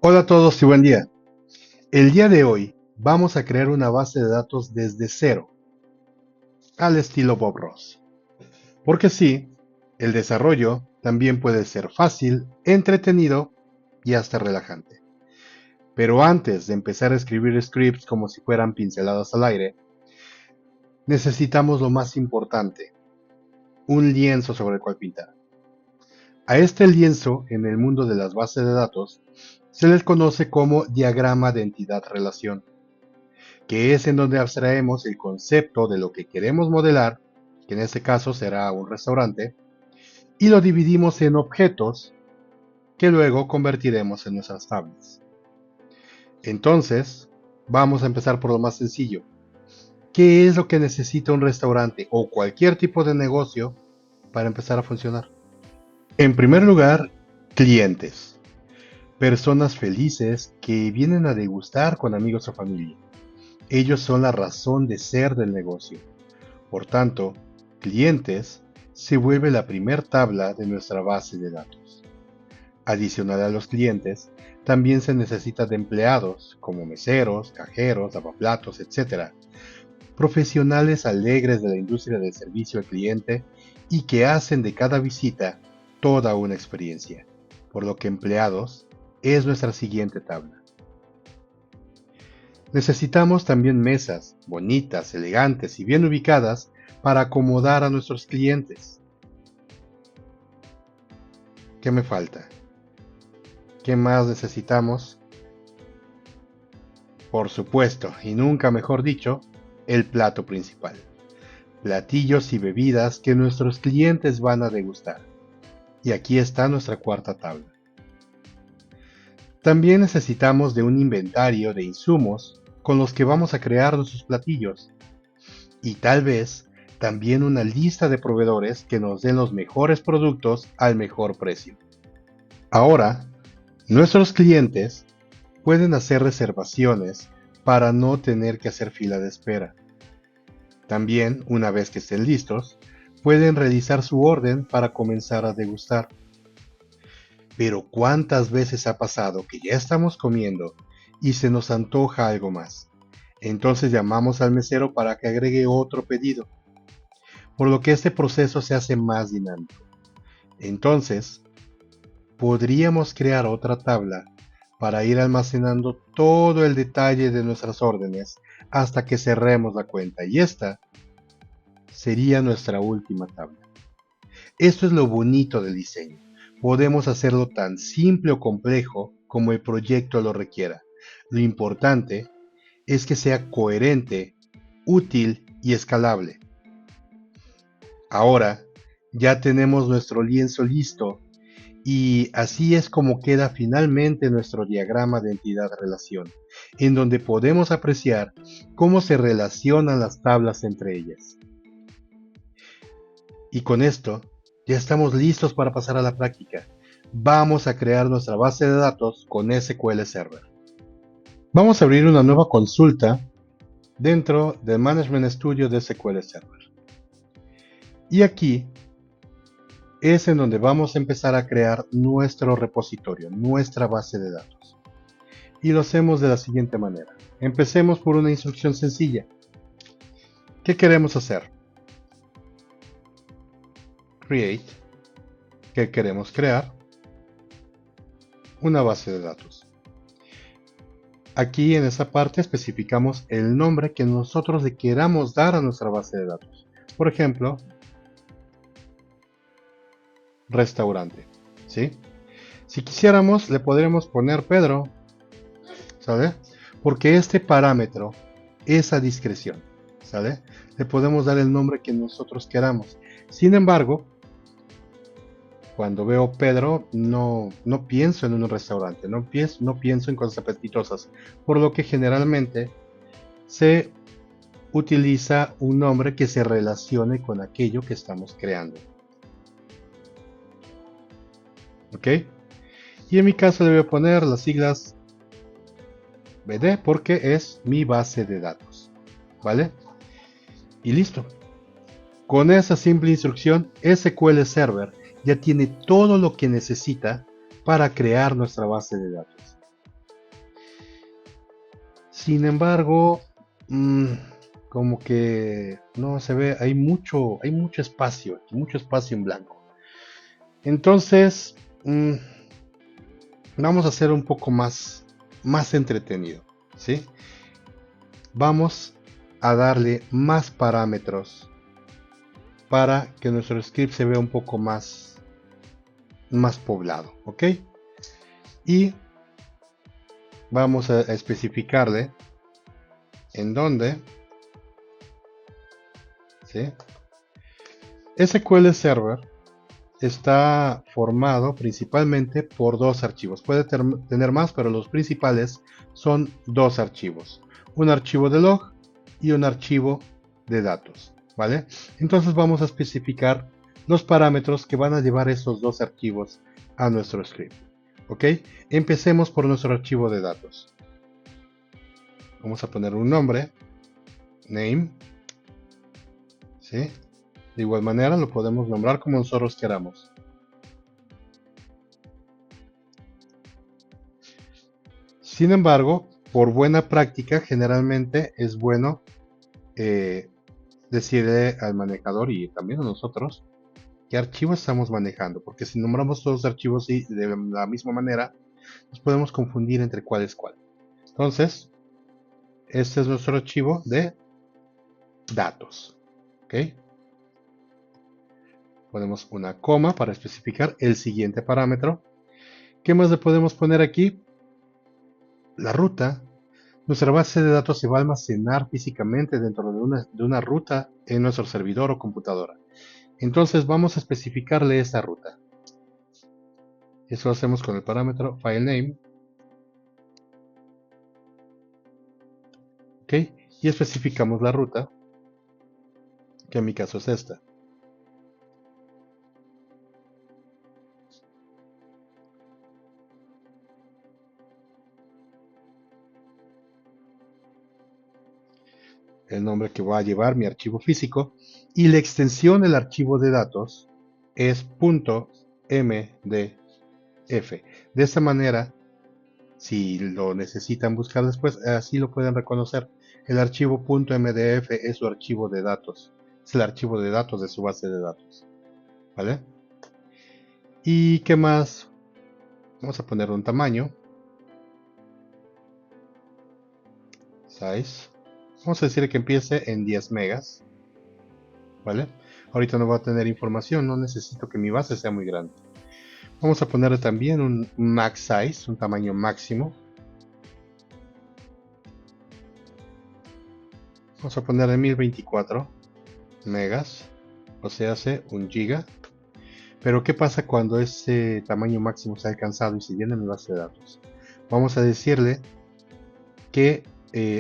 Hola a todos y buen día. El día de hoy vamos a crear una base de datos desde cero, al estilo Bob Ross. Porque sí, el desarrollo también puede ser fácil, entretenido y hasta relajante. Pero antes de empezar a escribir scripts como si fueran pinceladas al aire, necesitamos lo más importante, un lienzo sobre el cual pintar. A este lienzo, en el mundo de las bases de datos, se les conoce como diagrama de entidad-relación, que es en donde abstraemos el concepto de lo que queremos modelar, que en este caso será un restaurante, y lo dividimos en objetos que luego convertiremos en nuestras tablas. Entonces, vamos a empezar por lo más sencillo. ¿Qué es lo que necesita un restaurante o cualquier tipo de negocio para empezar a funcionar? En primer lugar, clientes. Personas felices que vienen a degustar con amigos o familia. Ellos son la razón de ser del negocio. Por tanto, clientes se vuelve la primer tabla de nuestra base de datos. Adicional a los clientes, también se necesita de empleados, como meseros, cajeros, lavaplatos, etc. Profesionales alegres de la industria del servicio al cliente y que hacen de cada visita toda una experiencia. Por lo que empleados es nuestra siguiente tabla. Necesitamos también mesas bonitas, elegantes y bien ubicadas para acomodar a nuestros clientes. ¿Qué me falta? ¿Qué más necesitamos? Por supuesto, y nunca mejor dicho, el plato principal. Platillos y bebidas que nuestros clientes van a degustar. Y aquí está nuestra cuarta tabla. También necesitamos de un inventario de insumos con los que vamos a crear nuestros platillos. Y tal vez también una lista de proveedores que nos den los mejores productos al mejor precio. Ahora, nuestros clientes pueden hacer reservaciones para no tener que hacer fila de espera. También, una vez que estén listos, pueden realizar su orden para comenzar a degustar. Pero ¿cuántas veces ha pasado que ya estamos comiendo y se nos antoja algo más? Entonces llamamos al mesero para que agregue otro pedido, por lo que este proceso se hace más dinámico. Entonces, podríamos crear otra tabla para ir almacenando todo el detalle de nuestras órdenes hasta que cerremos la cuenta, y esta sería nuestra última tabla. Esto es lo bonito del diseño. Podemos hacerlo tan simple o complejo como el proyecto lo requiera. Lo importante es que sea coherente, útil y escalable. Ahora ya tenemos nuestro lienzo listo y así es como queda finalmente nuestro diagrama de entidad-relación, en donde podemos apreciar cómo se relacionan las tablas entre ellas. Y con esto, ya estamos listos para pasar a la práctica. Vamos a crear nuestra base de datos con SQL Server. Vamos a abrir una nueva consulta dentro del Management Studio de SQL Server. Y aquí es en donde vamos a empezar a crear nuestro repositorio, nuestra base de datos. Y lo hacemos de la siguiente manera. Empecemos por una instrucción sencilla. ¿Qué queremos hacer? Create. ¿Qué queremos crear? Una base de datos. Aquí en esa parte especificamos el nombre que nosotros le queramos dar a nuestra base de datos. Por ejemplo, restaurante. ¿Sí? Si quisiéramos, le podríamos poner Pedro, ¿sale? Porque este parámetro es a discreción, ¿sale? Le podemos dar el nombre que nosotros queramos. Sin embargo, cuando veo Pedro, no pienso en un restaurante, no pienso en cosas apetitosas, por lo que generalmente se utiliza un nombre que se relacione con aquello que estamos creando. ¿Ok? Y en mi caso le voy a poner las siglas BD porque es mi base de datos. ¿Vale? Y listo. Con esa simple instrucción, SQL Server ya tiene todo lo que necesita para crear nuestra base de datos. Sin embargo, mm, como que no se ve, hay mucho espacio, mucho espacio en blanco. Entonces, vamos a hacer un poco más entretenido, ¿sí? Vamos a darle más parámetros para que nuestro script se vea un poco más poblado, ¿ok? Y vamos a especificarle en dónde, ¿sí? SQL Server está formado principalmente por dos archivos. Puede tener más, pero los principales son dos archivos. Un archivo de log y un archivo de datos, ¿vale? Entonces vamos a especificar los parámetros que van a llevar esos dos archivos a nuestro script, ¿ok? Empecemos por nuestro archivo de datos. Vamos a poner un nombre, name, ¿sí? De igual manera lo podemos nombrar como nosotros queramos. Sin embargo, por buena práctica, generalmente es bueno eh, decirle al manejador y también a nosotros qué archivo estamos manejando, porque si nombramos todos los archivos de la misma manera, nos podemos confundir entre cuál es cuál. Entonces, este es nuestro archivo de datos. ¿Ok? Ponemos una coma para especificar el siguiente parámetro. ¿Qué más le podemos poner aquí? La ruta. Nuestra base de datos se va a almacenar físicamente dentro de una ruta en nuestro servidor o computadora. Entonces vamos a especificarle esa ruta. Eso lo hacemos con el parámetro filename. ¿Ok? Y especificamos la ruta, que en mi caso es esta. El nombre que va a llevar mi archivo físico y la extensión del archivo de datos es .mdf. De esta manera, si lo necesitan buscar después, así lo pueden reconocer. El archivo .mdf es su archivo de datos, es el archivo de datos de su base de datos, ¿vale? ¿Y qué más? Vamos a poner un tamaño, size. Vamos a decir que empiece en 10 megas, ¿vale? Ahorita no va a tener información, no necesito que mi base sea muy grande. Vamos a ponerle también un max size, un tamaño máximo. Vamos a ponerle 1024 megas, o sea, hace un giga. Pero ¿qué pasa cuando ese tamaño máximo se ha alcanzado y se llena mi base de datos? Vamos a decirle que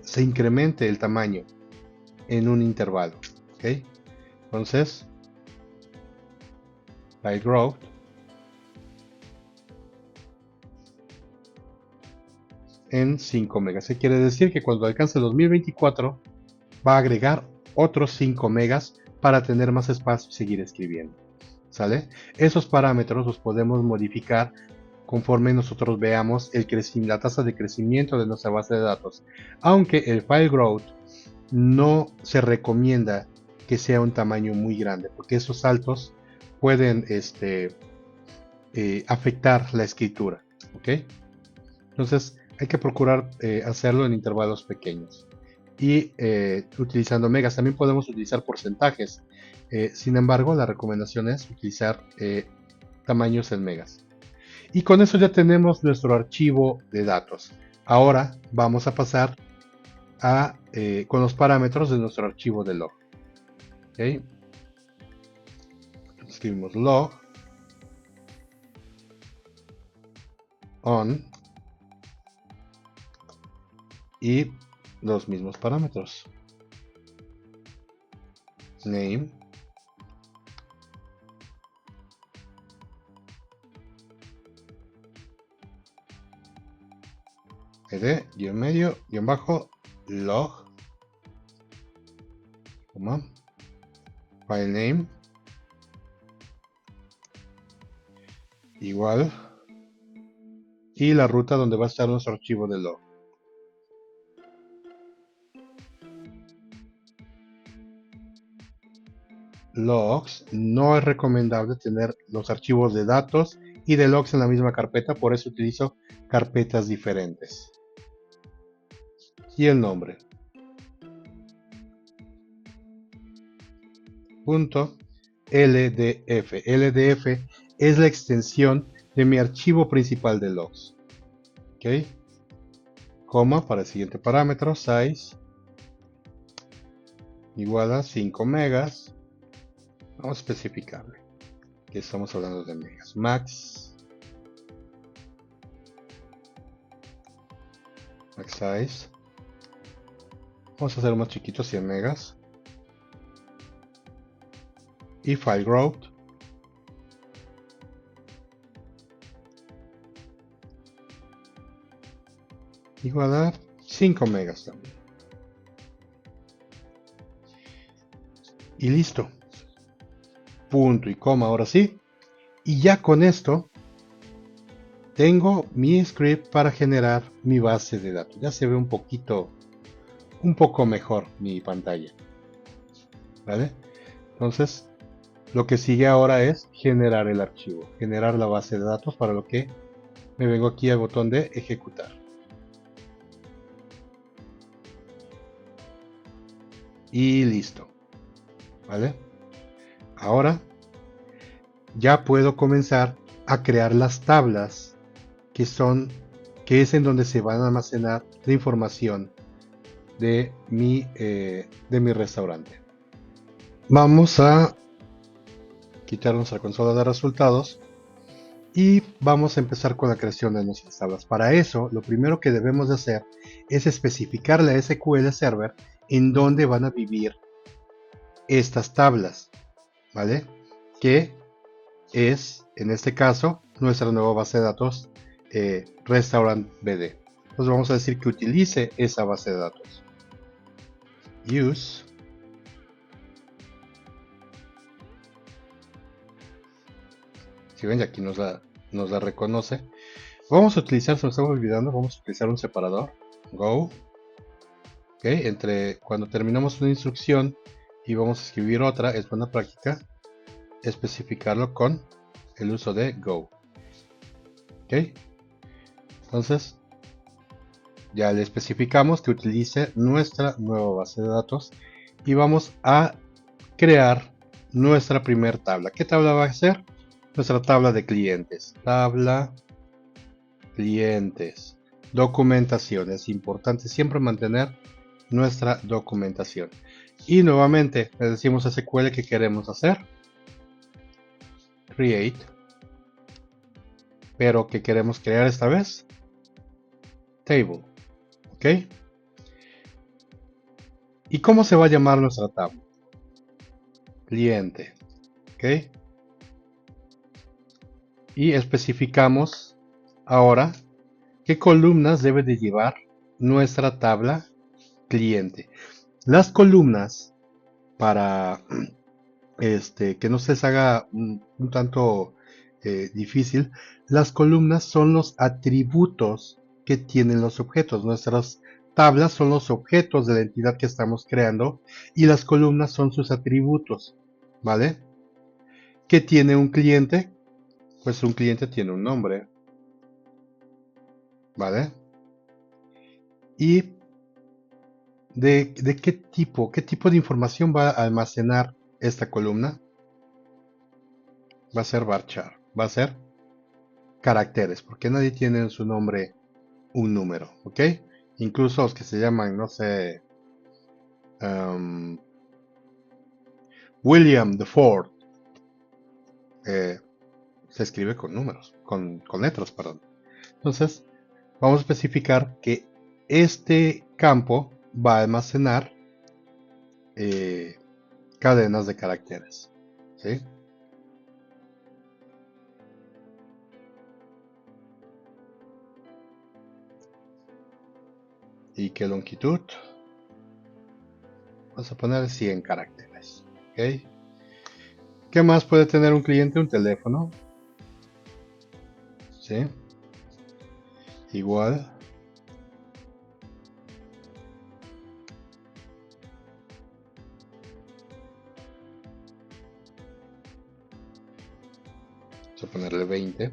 se incremente el tamaño en un intervalo. ¿Ok? Entonces, by growth en 5 megas. ¿Qué quiere decir? Que cuando alcance los 1024 va a agregar otros 5 megas para tener más espacio y seguir escribiendo. ¿Sale? Esos parámetros los podemos modificar conforme nosotros veamos la tasa de crecimiento de nuestra base de datos. Aunque el file growth no se recomienda que sea un tamaño muy grande, porque esos saltos pueden afectar la escritura. ¿Ok? Entonces hay que procurar hacerlo en intervalos pequeños. Y utilizando megas, también podemos utilizar porcentajes. Sin embargo, la recomendación es utilizar tamaños en megas. Y con eso ya tenemos nuestro archivo de datos. Ahora vamos a pasar con los parámetros de nuestro archivo de log. ¿Okay? Escribimos log on y los mismos parámetros. Name, ed, guión medio, guión bajo, log, file name, igual, y la ruta donde va a estar nuestro archivo de log. logs, no es recomendable tener los archivos de datos y de logs en la misma carpeta, por eso utilizo carpetas diferentes. Y el nombre. .ldf. ldf es la extensión de mi archivo principal de logs. Ok. Coma para el siguiente parámetro, size igual a 5 megas. Vamos a especificarle que estamos hablando de megas. Max size. Vamos a hacer más chiquito, 100 megas. Y file growth igual a 5 megas también. Y listo. Punto y coma, ahora sí. Y ya con esto tengo mi script para generar mi base de datos. Ya se ve un poco mejor mi pantalla. ¿Vale? Entonces, lo que sigue ahora es generar el archivo, generar la base de datos, para lo que me vengo aquí al botón de ejecutar. Y listo. ¿Vale? Ahora ya puedo comenzar a crear las tablas que es en donde se van a almacenar la información de mi restaurante. Vamos a quitar nuestra consola de resultados y vamos a empezar con la creación de nuestras tablas. Para eso, lo primero que debemos de hacer es especificar la SQL Server en donde van a vivir estas tablas, ¿vale? Que es, en este caso, nuestra nueva base de datos Restaurant BD. Entonces vamos a decir que utilice esa base de datos. Use. Si ven, aquí nos la reconoce. Vamos a utilizar, se nos estamos olvidando, vamos a utilizar un separador. Go. Ok, entre cuando terminamos una instrucción y vamos a escribir otra, es buena práctica especificarlo con el uso de go. Ok, entonces ya le especificamos que utilice nuestra nueva base de datos y vamos a crear nuestra primera tabla. ¿Qué tabla va a ser? Nuestra tabla de clientes. Tabla clientes. Documentación. Es importante siempre mantener nuestra documentación. Y nuevamente le decimos a SQL que queremos hacer. Create. Pero que queremos crear esta vez. Table. ¿Ok? ¿Y cómo se va a llamar nuestra tabla? Cliente. ¿Ok? Y especificamos ahora qué columnas debe de llevar nuestra tabla cliente. Las columnas, para que no se les haga un tanto difícil, las columnas son los atributos que tienen los objetos. Nuestras tablas son los objetos de la entidad que estamos creando y las columnas son sus atributos, ¿vale? ¿Qué tiene un cliente? Pues un cliente tiene un nombre, ¿vale? Y de qué tipo de información va a almacenar esta columna. Va a ser varchar, va a ser caracteres, porque nadie tiene en su nombre un número, ¿ok? Incluso los que se llaman, no sé, William the Ford, se escribe con números, con letras, perdón. Entonces, vamos a especificar que este campo va a almacenar cadenas de caracteres, ¿sí? Y que longitud, vamos a poner 100 caracteres, ¿ok? ¿Qué más puede tener un cliente? Un teléfono, ¿sí? Igual. Vamos a ponerle 20.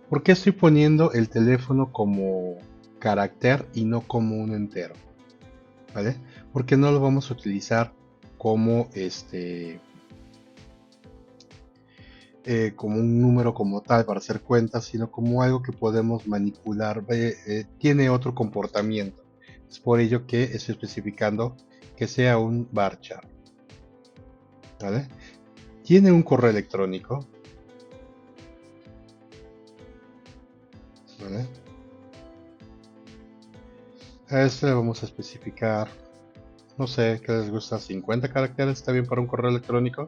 ¿Por qué estoy poniendo el teléfono como carácter y no como un entero? ¿Vale? Porque no lo vamos a utilizar como como un número como tal para hacer cuentas, sino como algo que podemos manipular. Tiene otro comportamiento. Es por ello que estoy especificando que sea un varchar. ¿Vale? Tiene un correo electrónico. ¿Vale? A este le vamos a especificar, no sé, ¿qué les gusta? 50 caracteres, está bien para un correo electrónico.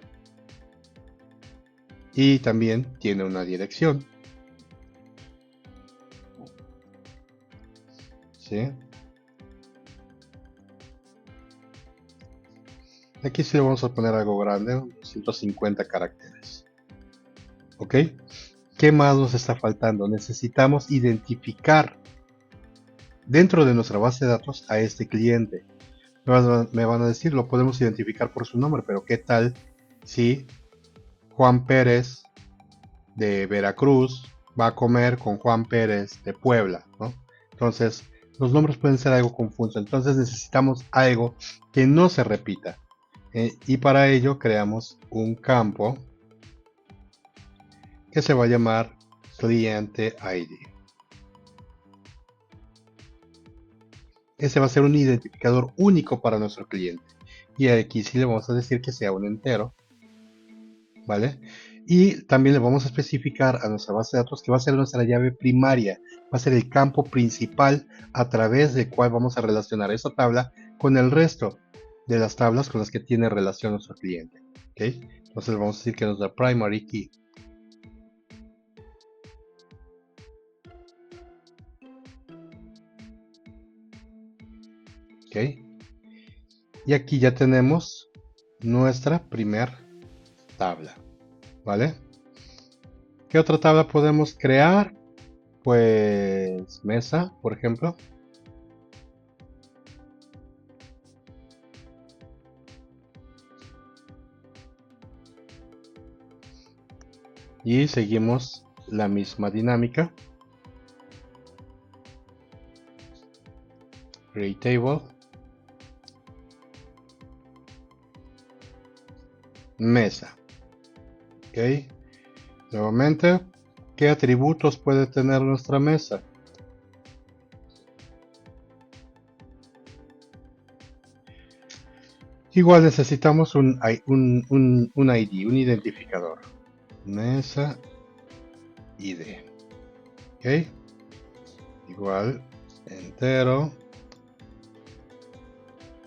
Y también tiene una dirección. ¿Sí? Aquí sí le vamos a poner algo grande, 150 caracteres. ¿Ok? ¿Qué más nos está faltando? Necesitamos identificar dentro de nuestra base de datos a este cliente. Me van a decir, lo podemos identificar por su nombre, pero ¿qué tal si Juan Pérez de Veracruz va a comer con Juan Pérez de Puebla, ¿no? Entonces, los nombres pueden ser algo confusos. Entonces necesitamos algo que no se repita. Y para ello creamos un campo que se va a llamar cliente ID. Ese va a ser un identificador único para nuestro cliente. Y aquí sí le vamos a decir que sea un entero, ¿vale? Y también le vamos a especificar a nuestra base de datos que va a ser nuestra llave primaria, va a ser el campo principal a través del cual vamos a relacionar esa tabla con el resto de las tablas con las que tiene relación nuestro cliente. ¿Okay? Entonces le vamos a decir que es nuestra primary key. ¿Okay? Y aquí ya tenemos nuestra primer tabla, ¿vale? ¿Qué otra tabla podemos crear? Pues mesa, por ejemplo. Y seguimos la misma dinámica. Create table. Mesa. Ok. Nuevamente, ¿qué atributos puede tener nuestra mesa? Igual necesitamos un ID, un identificador. Mesa ID. Ok. Igual, entero.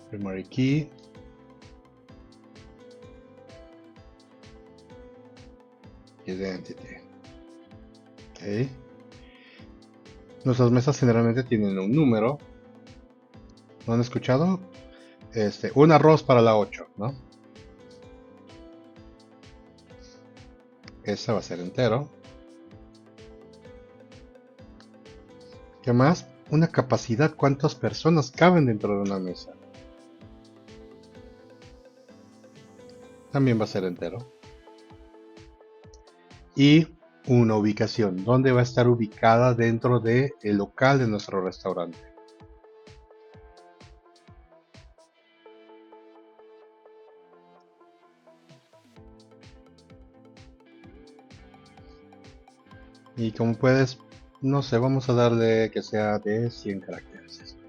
Primary key. Identity. Ok. Nuestras mesas generalmente tienen un número. ¿No han escuchado? Un arroz para la 8, ¿no? Esa va a ser entero. ¿Qué más? Una capacidad, ¿cuántas personas caben dentro de una mesa? También va a ser entero. Y una ubicación, ¿dónde va a estar ubicada dentro del local de nuestro restaurante? Y como puedes, no sé, vamos a darle que sea de 100 caracteres esto,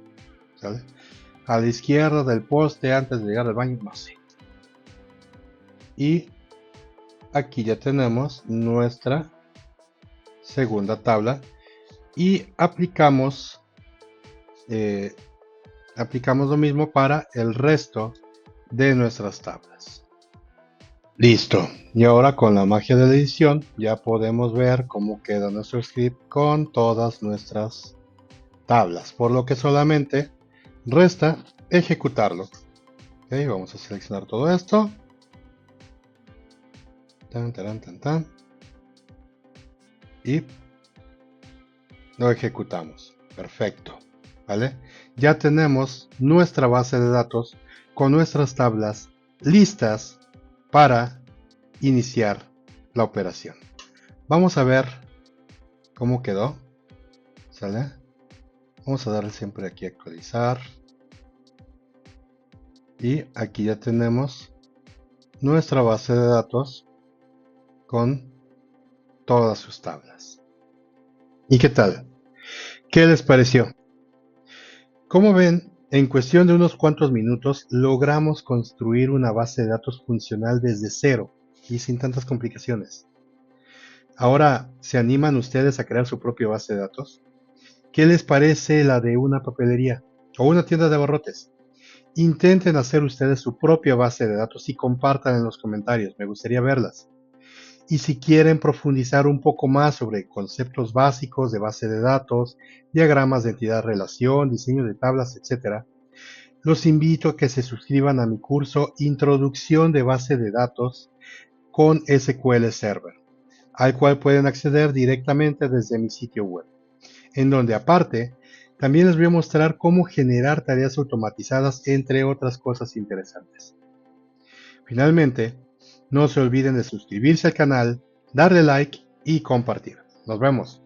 ¿sale? A la izquierda del poste antes de llegar al baño, no sé. Y aquí ya tenemos nuestra segunda tabla y eh, aplicamos lo mismo para el resto de nuestras tablas. Listo. Y ahora con la magia de la edición ya podemos ver cómo queda nuestro script con todas nuestras tablas, por lo que solamente resta ejecutarlo. Ok, vamos a seleccionar todo esto. Tan, tan, tan, tan. Y lo ejecutamos. Perfecto. ¿Vale? Ya tenemos nuestra base de datos con nuestras tablas listas para iniciar la operación. Vamos a ver cómo quedó. ¿Sale? Vamos a darle siempre aquí a actualizar. Y aquí ya tenemos nuestra base de datos con todas sus tablas. ¿Y qué tal? ¿Qué les pareció? Como ven, en cuestión de unos cuantos minutos logramos construir una base de datos funcional desde cero y sin tantas complicaciones. Ahora, ¿se animan ustedes a crear su propia base de datos? ¿Qué les parece la de una papelería o una tienda de abarrotes? Intenten hacer ustedes su propia base de datos y compartan en los comentarios, me gustaría verlas. Y si quieren profundizar un poco más sobre conceptos básicos de base de datos, diagramas de entidad-relación, diseño de tablas, etc., los invito a que se suscriban a mi curso Introducción de base de datos con SQL Server, al cual pueden acceder directamente desde mi sitio web, en donde aparte también les voy a mostrar cómo generar tareas automatizadas, entre otras cosas interesantes. Finalmente, no se olviden de suscribirse al canal, darle like y compartir. Nos vemos.